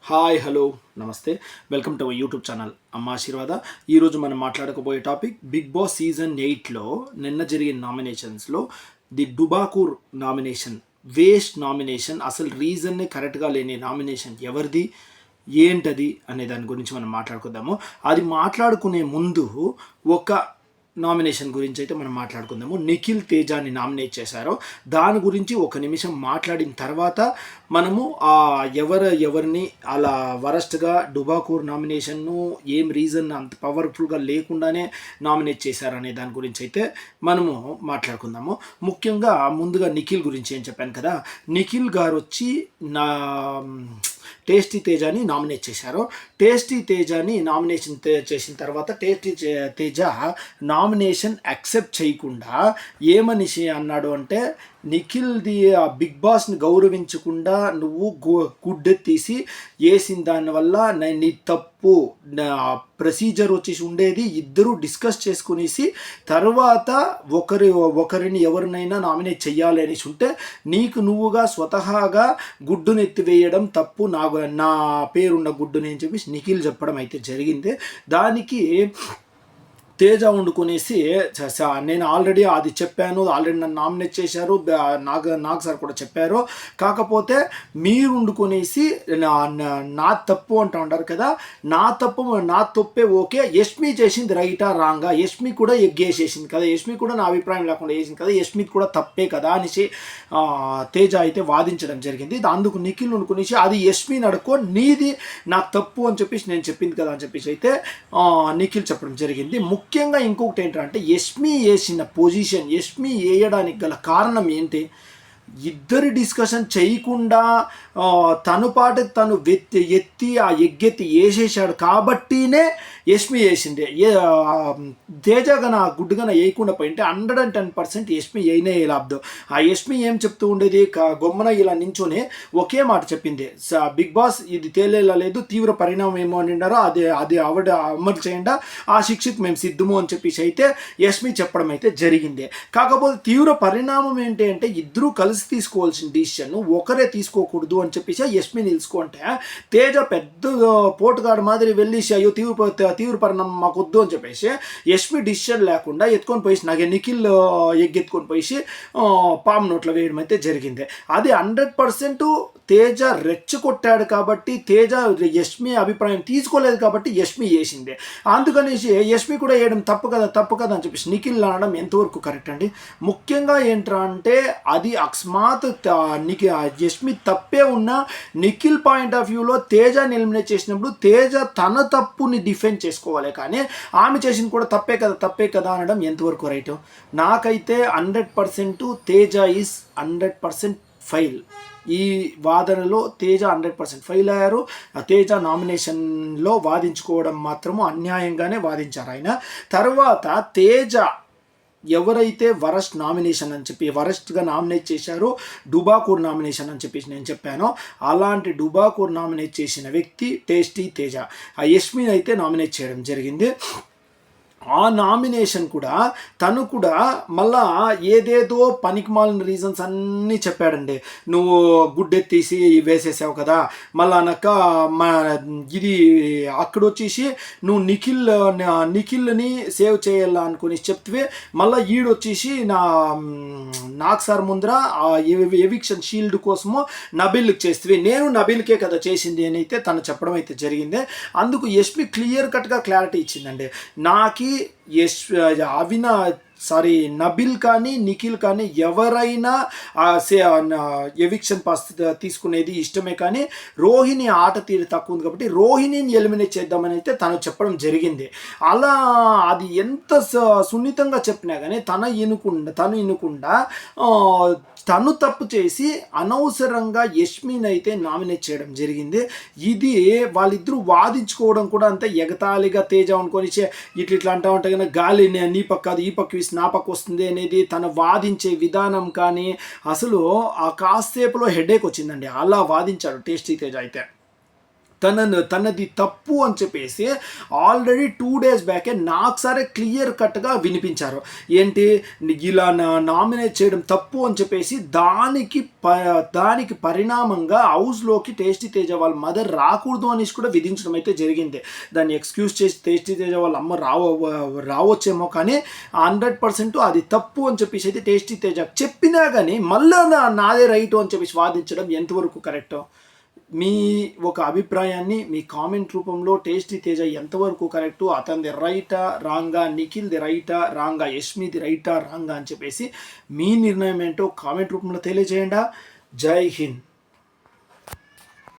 Hi hello నమస్తే welcome to our YouTube channel అమ్మ ఆశీర్వాద. ఈరోజు మనం మాట్లాడుకోబోయే టాపిక్ బిగ్ బాస్ సీజన్ 8లో నిన్న జరిగిన నామినేషన్స్లో ది డుబాకూర్ నామినేషన్ వేస్ట్ నామినేషన్. అసలు రీజన్ని కరెక్ట్గా లేని నామినేషన్ ఎవరిది ఏంటది అనే దాని గురించి మనం మాట్లాడుకుందాము. అది మాట్లాడుకునే ముందు ఒక నామినేషన్ గురించి అయితే మనం మాట్లాడుకుందాము. నిఖిల్ తేజాని నామినేట్ చేశారో దాని గురించి ఒక నిమిషం మాట్లాడిన తర్వాత మనము ఎవరిని అలా వరస్ట్గా డుబాకూర్ నామినేషన్ను ఏం రీజన్ అంత పవర్ఫుల్గా లేకుండానే నామినేట్ చేశారనే దాని గురించి అయితే మనము మాట్లాడుకుందాము. ముఖ్యంగా ముందుగా నిఖిల్ గురించి ఏం చెప్పాను కదా, నిఖిల్ గారు వచ్చి టేస్టీ తేజాని నామినేట్ చేశారు. టేస్టీ తేజాని నామినేషన్ చేసిన తర్వాత టేస్టీ తేజ నామినేషన్ యాక్సెప్ట్ చేయకుండా ఏమనిషి అన్నాడు అంటే, నిఖిల్ది ఆ బిగ్ బాస్ని గౌరవించకుండా నువ్వు గుడ్డెత్తీసి వేసిన దానివల్ల నీ తప్పు ప్రొసీజర్ వచ్చేసి ఉండేది ఇద్దరు డిస్కస్ చేసుకునేసి తర్వాత ఒకరిని ఎవరినైనా నామినేట్ చెయ్యాలి అనేసి ఉంటే నీకు నువ్వుగా స్వతహాగా గుడ్డును ఎత్తివేయడం తప్పు, నా పేరున్న గుడ్డుని అని చెప్పి నిఖిల్ చెప్పడం అయితే జరిగింది. దానికి తేజ వండుకునేసి నేను ఆల్రెడీ అది చెప్పాను, ఆల్రెడీ నన్ను నామినేట్ చేశారు, నాగ్ సార్ కూడా చెప్పారు, కాకపోతే మీరు వండుకునేసి నా తప్పు అంటూ ఉంటారు కదా, నా తప్పే ఓకే, యష్మి చేసింది రైటా రాంగా, యష్మి కూడా ఎగ్గేసేసింది కదా, యష్మి కూడా నా అభిప్రాయం లేకుండా వేసింది కదా, యష్మి కూడా తప్పే కదా అనేసి తేజ అయితే వాదించడం జరిగింది. అందుకు నిఖిల్ వండుకునేసి అది యష్మిని అడుక్కో, నీది నాకు తప్పు అని చెప్పేసి నేను చెప్పింది కదా అని చెప్పేసి అయితే నిఖిల్ చెప్పడం జరిగింది. ముఖ్యంగా ఇంకొకటి ఏంటంటే యష్మి వేసిన పొజిషన్, యష్మి వేయడానికి గల కారణం ఏంటి, ఇద్దరు డిస్కషన్ చేయకుండా తను పాటు తను ఎత్తి ఆ ఎగ్గెత్తి వేసేసాడు కాబట్టినే యష్మి వేసింది. తేజగన గుడ్డుగన వేయకుండా పోయింటే 110% యష్మి వేయనే వేయలాబ్దు. ఆ యష్మి ఏం చెప్తూ ఉండేది, గొమ్మన ఇలా నించొని ఒకే మాట చెప్పింది, బిగ్ బాస్ ఇది తేలేలా లేదు, తీవ్ర పరిణామం ఏమో అని అన్నారో అది ఆవిడ అమలు చేయండి, ఆ శిక్షకు మేము సిద్ధము అని చెప్పేసి అయితే యష్మి చెప్పడం అయితే జరిగింది. కాకపోతే తీవ్ర పరిణామం ఏంటి అంటే ఇద్దరూ కలిసి తీసుకోవాల్సిన డిసిషన్ ఒకరే తీసుకోకూడదు అని చెప్పేసి యష్మి నిలుచుకుంటే తేజ పెద్ద పోటుగాడు మాదిరి వెళ్ళి అయ్యో తీవ్ర పరిణామం మాకు వద్దు అని చెప్పేసి యష్మి డిసిషన్ లేకుండా ఎత్తుకొని పోయి నాకు నిఖిల్ ఎగ్గెత్తుకొని పోయి పాము నోట్లో వేయడం అయితే జరిగింది. అది 100% తేజ రెచ్చగొట్టాడు కాబట్టి, తేజ యష్మి అభిప్రాయం తీసుకోలేదు కాబట్టి యష్మి వేసింది. అందుకనేసి యష్మి కూడా వేయడం తప్పు కదా అని చెప్పేసి నిఖిల్ అనడం ఎంతవరకు కరెక్ట్ అండి? ముఖ్యంగా ఏంట్రా అంటే అది అకస్మాత్ యష్మి తప్పే ఉన్నా నిఖిల్ పాయింట్ ఆఫ్ వ్యూలో తేజని ఎలిమినేట్ చేసినప్పుడు తేజ తన తప్పుని డిఫెండ్ చేసుకోవాలి, కానీ ఆమె చేసింది కూడా తప్పే కదా అనడం ఎంతవరకు రైట్? నాకైతే 100% తేజ ఈజ్ 100% ఫెయిల్. ఈ వాదనలో తేజ 100% ఫెయిల్ అయ్యారు. తేజ నామినేషన్లో వాదించుకోవడం మాత్రము అన్యాయంగానే వాదించారు ఆయన. తర్వాత తేజ ఎవరైతే వరస్ట్ నామినేషన్ అని చెప్పి వరస్ట్గా నామినేట్ చేశారో డుబాకూర్ నామినేషన్ అని చెప్పేసి నేను చెప్పానో, అలాంటి డుబాకూర్ నామినేట్ చేసిన వ్యక్తి టేస్టీ తేజ. ఆ యష్మిని అయితే నామినేట్ చేయడం జరిగింది. ఆ నామినేషన్ కూడా తను కూడా మళ్ళా ఏదేదో పనికిమాలిన రీజన్స్ అన్నీ చెప్పాడండి. నువ్వు గుడ్డెత్తేసి వేసేసావు కదా, మళ్ళా అనక ఇది అక్కడ వచ్చేసి నువ్వు నిఖిల్ని సేవ్ చేయాల అనుకుని చెప్తే మళ్ళీ ఈడొచ్చేసి నాగ్ సార్ ముందర ఎవిక్షన్ షీల్డ్ కోసము నబిల్కి చేస్తే నేను నబిల్కే కదా చేసింది అని అయితే తను చెప్పడం అయితే జరిగింది. అందుకు యష్మి క్లియర్ కట్గా క్లారిటీ ఇచ్చిందండి. నాకి నబిల్ కానీ నిఖిల్ కానీ ఎవరైనా ఎవిక్షన్ పాస్ తీసుకునేది ఇష్టమే, కానీ రోహిణి ఆట తీరు తక్కువ ఉంది కాబట్టి రోహిణిని ఎలిమినేట్ చేద్దామని అయితే తను చెప్పడం జరిగింది. అలా అది ఎంత సున్నితంగా చెప్పినా కానీ తను వినకుండా తను తప్పు చేసి అనవసరంగా యష్మిని అయితే నామినేట్ చేయడం జరిగింది. ఇది వాళ్ళిద్దరూ వాదించుకోవడం కూడా అంతే ఎగతాళిగా తేజ అనుకొని ఇట్లా అంటా ఉంటే కనుక గాలి నీ పక్క అది ఈ పక్క వేసి నా పక్క వస్తుంది అనేది తను వాదించే విధానం కానీ అసలు ఆ కాసేపులో హెడేక్ వచ్చిందండి. అలా వాదించాడు టేస్టీ తేజ అయితే. తనది తప్పు అని చెప్పేసి ఆల్రెడీ 2 days బ్యాకే నాకు సరే క్లియర్ కట్గా వినిపించారు. ఏంటి ఇలా నామినేట్ చేయడం తప్పు అని చెప్పేసి దానికి పరిణామంగా హౌస్లోకి టేస్టీ తేజ వాళ్ళ మదర్ రాకూడదు అనేసి కూడా విధించడం అయితే జరిగింది. దాన్ని ఎక్స్క్యూజ్ చేసి టేస్టీ తేజ వాళ్ళ అమ్మ రావచ్చేమో, కానీ 100% అది తప్పు అని చెప్పేసి అయితే టేస్టీ తేజ చెప్పినా కానీ మళ్ళీ నాదే రైట్ అని చెప్పేసి వాదించడం ఎంతవరకు కరెక్ట్? మీ ఒక అభిప్రాయాన్ని మీ కామెంట్ రూపంలో టేస్టీ తేజ ఎంతవరకు కరెక్టు, అతనిది రైటా రాంగా, నిఖిల్ది రైటా రాంగా, యష్మిది రైటా రాంగా అని చెప్పేసి మీ నిర్ణయం ఏంటో కామెంట్ రూపంలో తెలియజేయండి. జై హింద్.